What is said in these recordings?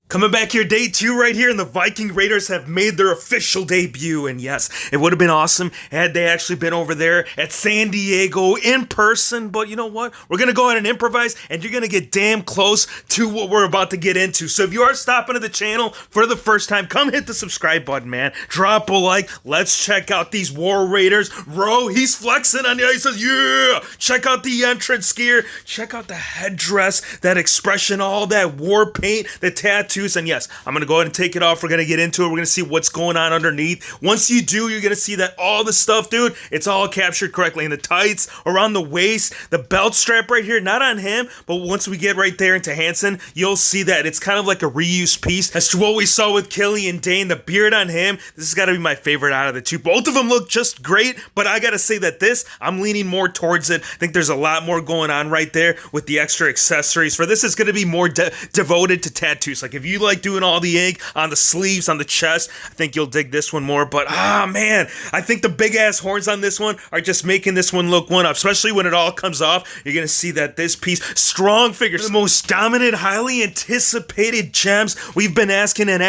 Coming back here, day 2 right here, and the Viking Raiders have made their official debut. And yes, it would have been awesome had they actually been over there at San Diego in person. But you know what? We're going to go ahead and improvise, and you're going to get damn close to what we're about to get into. So if you are stopping to the channel for the first time, come hit the subscribe button, man. Drop a like. Let's check out these War Raiders. Ro, he's flexing on the ice. He says, yeah! Check out the entrance gear. Check out the headdress, that expression, all that war paint, the tattoos. And yes, I'm going to go ahead and take it off. We're going to get into it. We're going to see what's going on underneath. Once you do, you're going to see that all the stuff, dude, it's all captured correctly. In the tights, around the waist, the belt strap right here, not on him, but once we get right there into Hansen, you'll see that it's kind of like a reused piece. As to what we saw with Killian Dane, the beard on him, this has got to be my favorite out of the two. Both of them look just great, but I got to say that this, I'm leaning more towards it. I think there's a lot more going on right there with the extra accessories. For this, it's going to be more devoted to tattoos. Like if you like doing all the ink on the sleeves, on the chest, I think you'll dig this one more. But man, I think the big ass horns on this one are just making this one look one up, especially when it all comes off. You're gonna see that this piece, strong figures, the most dominant, highly anticipated gems we've been asking, and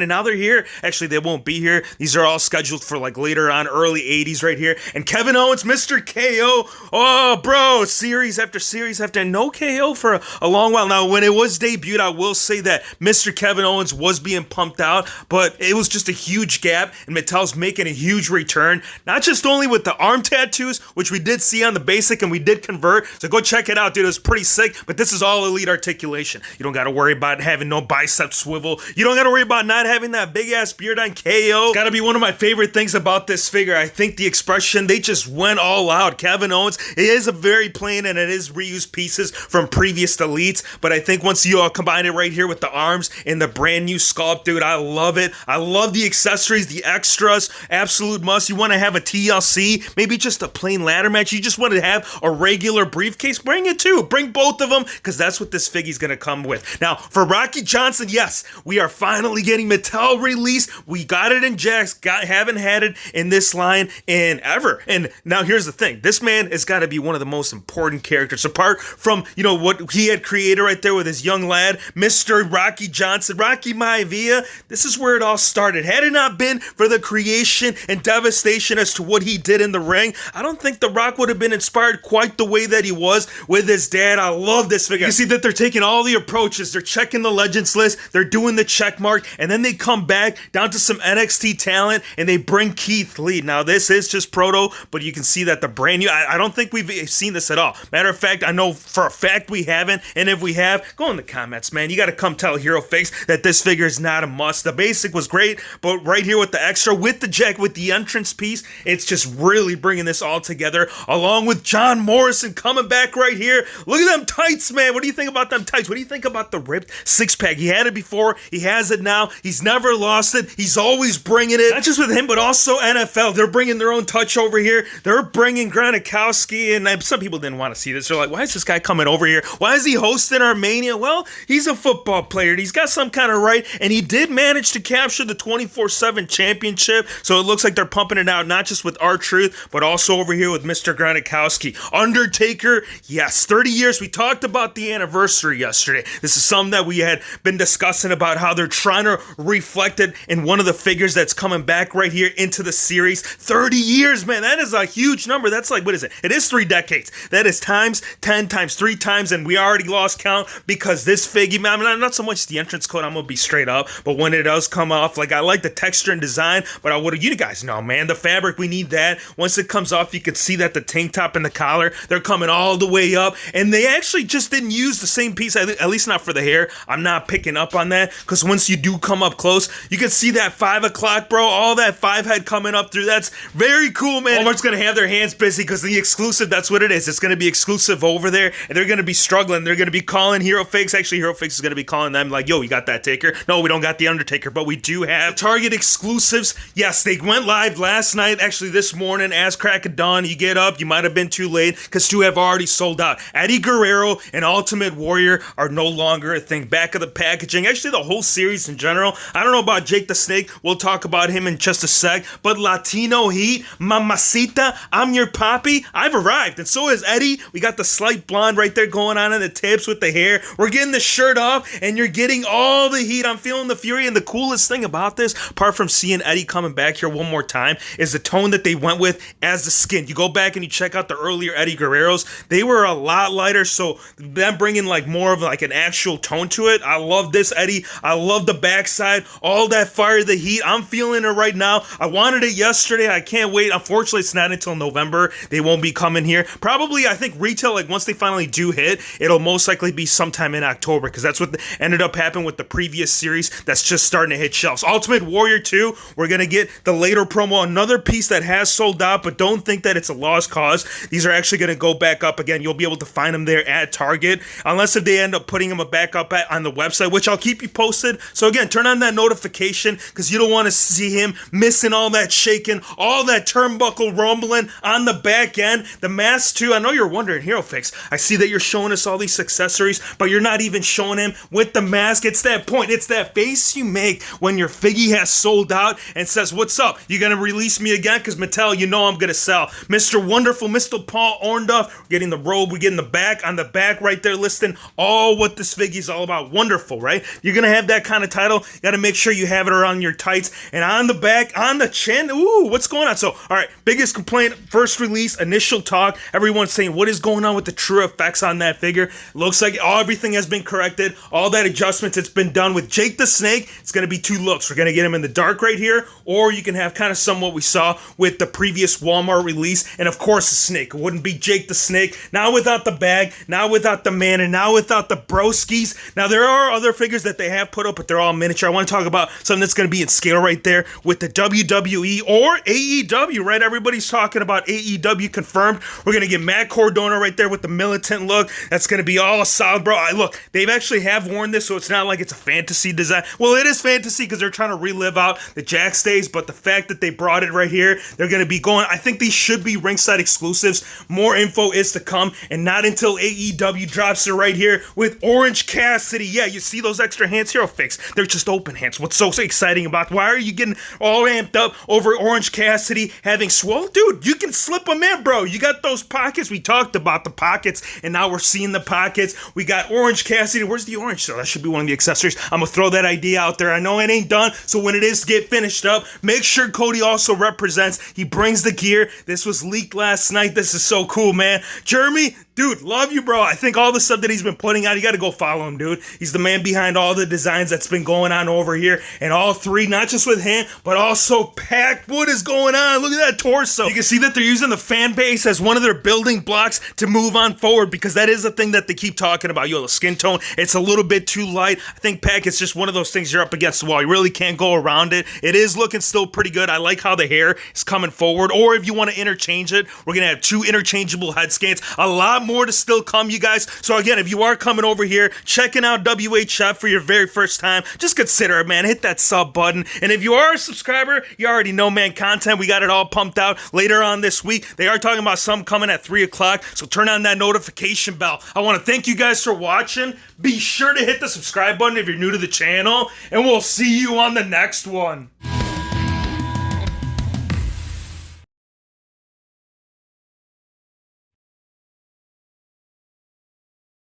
now they're here. Actually, they won't be here. These are all scheduled for like later on, early 80s right here. And Kevin Owens, Mr. KO, oh bro, series after series after no KO for a long while now. When it was debuted, I will say that Mr. Kevin Owens was being pumped out, but it was just a huge gap, and Mattel's making a huge return, not just only with the arm tattoos, which we did see on the basic and we did convert, so go check it out, dude. It was pretty sick, but this is all elite articulation. You don't got to worry about having no bicep swivel. You don't got to worry about not having that big ass beard on KO. It's got to be one of my favorite things about this figure. I think the expression, they just went all out. Kevin Owens, it is a very plain and it is reused pieces from previous elites, but I think once you all combine it right here with the arms and the brand new sculpt, dude, I love it. I love the accessories, the extras, absolute must. You want to have a TLC, maybe just a plain ladder match, you just want to have a regular briefcase, bring it too. Bring both of them, because that's what this figgy's going to come with. Now, for Rocky Johnson, yes, we are finally getting Mattel released. We got it in Jax, haven't had it in this line in ever. And now here's the thing. This man has got to be one of the most important characters, apart from, you know, what he had created right there with his young lad, Mr. Rocky Johnson, Rocky Maivia. This is where it all started. Had it not been for the creation and devastation as to what he did in the ring, I don't think The Rock would have been inspired quite the way that he was with his dad. I love this figure. You see that they're taking all the approaches. They're checking the Legends list. They're doing the check mark, and then they come back down to some NXT talent, and they bring Keith Lee. Now, this is just proto, but you can see that the brand new, I don't think we've seen this at all. Matter of fact, I know for a fact we haven't, and if we have, go in the comments, man. You got to come tell Hero Fakes that this figure is not a must. The basic was great, but right here with the extra, with the jack, with the entrance piece, it's just really bringing this all together, along with John Morrison coming back right here. Look at them tights, man. What do you think about them tights? What do you think about the ripped six-pack? He had it before. He has it now. He's never lost it. He's always bringing it. Not just with him, but also NFL. They're bringing their own touch over here. They're bringing Gronkowski, and some people didn't want to see this. They're like, why is this guy coming over here? Why is he hosting Armenia? Well, he's a football player. He's got some kind of right, and he did manage to capture the 24/7 championship, so it looks like they're pumping it out, not just with R-Truth, but also over here with Mr. Gronkowski. Undertaker, yes, 30 years. We talked about the anniversary yesterday. This is something that we had been discussing about how they're trying to reflect it in one of the figures that's coming back right here into the series. 30 years, man, that is a huge number. That's like, what is it? It is 3 decades. That is times 10 times 3 times, and we already lost count because this figure, man, I mean, not so much the entrance code, I'm gonna be straight up, but when it does come off, like, I like the texture and design, but I would, you guys know, man, the fabric, we need that. Once it comes off, you can see that the tank top and the collar, they're coming all the way up, and they actually just didn't use the same piece, at least not for the hair. I'm not picking up on that, because once you do come up close, you can see that 5 o'clock, bro, all that 5 head coming up through. That's very cool, man. Walmart's gonna have their hands busy, because the exclusive, that's what it is. It's gonna be exclusive over there, and they're gonna be struggling. They're gonna be calling Hero Fakes. Actually, Hero Fakes is gonna be calling them like, yo, you got that Taker? No, we don't got the Undertaker, but we do have Target exclusives. Yes, they went live last night, actually this morning, as crack of dawn. You get up, you might have been too late, because 2 have already sold out. Eddie Guerrero and Ultimate Warrior are no longer a thing. Back of the packaging, actually the whole series in general. I don't know about Jake the Snake, we'll talk about him in just a sec, but Latino Heat, Mamacita, I'm your papi, I've arrived, and so is Eddie. We got the slight blonde right there going on in the tips with the hair. We're getting the shirt off, and you're getting all the heat. I'm feeling the fury. And the coolest thing about this, apart from seeing Eddie coming back here one more time, is the tone that they went with as the skin. You go back and you check out the earlier Eddie Guerreros, they were a lot lighter, so them bringing like more of like an actual tone to it. I love this Eddie. I love the backside, all that fire, the heat. I'm feeling it right now. I wanted it yesterday. I can't wait. Unfortunately, it's not until November. They won't be coming here. Probably, I think retail, like once they finally do hit, it'll most likely be sometime in October, because that's what ended up happening with the previous series that's just starting to hit shelves. Ultimate Warrior 2, we're going to get the later promo, another piece that has sold out, but don't think that it's a lost cause. These are actually going to go back up again. You'll be able to find them there at Target, unless if they end up putting them back up on the website, which I'll keep you posted. So again, turn on that notification, because you don't want to see him missing all that shaking, all that turnbuckle rumbling on the back end. The mask too. I know you're wondering, Hero Fix, I see that you're showing us all these accessories, but you're not even showing him with the mask. It's that point. It's that face you make when your figgy has sold out and says, what's up? You gonna release me again? Because Mattel, you know I'm gonna sell. Mr. Wonderful, Mr. Paul Orndorff, we're getting the robe, we're getting the back, on the back right there listing all what this figgy is all about. Wonderful, right? You're gonna have that kind of title, you gotta make sure you have it around your tights, and on the back, on the chin, ooh, what's going on? So, all right, biggest complaint, first release, initial talk, everyone's saying, what is going on with the true effects on that figure? Looks like everything has been corrected, all that adjustments, it's been done. With Jake the Snake, it's gonna be two looks. We're gonna get him in the dark right here, or you can have kind of some what we saw with the previous Walmart release, and of course the Snake. It wouldn't be Jake the Snake, now without the bag, now without the man, and now without the broskies. Now there are other figures that they have put up, but they're all miniature. I want to talk about something that's going to be in scale right there with the WWE or AEW, right? Everybody's talking about AEW confirmed. We're going to get Matt Cardona right there with the militant look. That's going to be all solid, bro. Look, they've actually have worn this, so it's not like it's a fantasy design. Well, it is fantasy because they're trying to relive out the Jax days, but the fact that they brought it right here, they're going to be going, I think these should be ringside exclusives. More info is to come, and not until AEW drops it right here with Orange Cassidy. Yeah, you see those extra hands? Hero Fix, they're just open hands. What's so exciting about, why are you getting all amped up over Orange Cassidy having swole? Dude, you can slip them in, bro. You got those pockets. We talked about the pockets, and now we're seeing the pockets. We got Orange Cassidy. Where's the orange? So that should be one of the accessories. I'm gonna throw that idea out there. I know it ain't done, so when it is get finished up, make sure Cody also represents. He brings the gear. This was leaked last night. This is so cool, man. Jeremy, dude, love you, bro. I think all the stuff that he's been putting out, you got to go follow him, dude. He's the man behind all the designs that's been going on over here. And all three, not just with him, but also packed. What is going on? Look at that torso. You can see that they're using the fan base as one of their building blocks to move on forward, because that is the thing that they keep talking about. Yo, the skin tone, it's a little bit too light. I think Pack, it's just one of those things you're up against the wall. You really can't go around it. It is looking still pretty good. I like how the hair is coming forward. Or if you want to interchange it, we're going to have two interchangeable head scans. A lot more to still come, you guys. So again, if you are coming over here, checking out WHF for your very first time, just consider it, man. Hit that sub button. And if you are a subscriber, you already know, man, content, we got it all pumped out later on this week. They are talking about some coming at 3 o'clock, so turn on that notification bell. I want to thank you guys for watching. Be sure to hit the subscribe button if you're new to the channel, and we'll see you on the next one.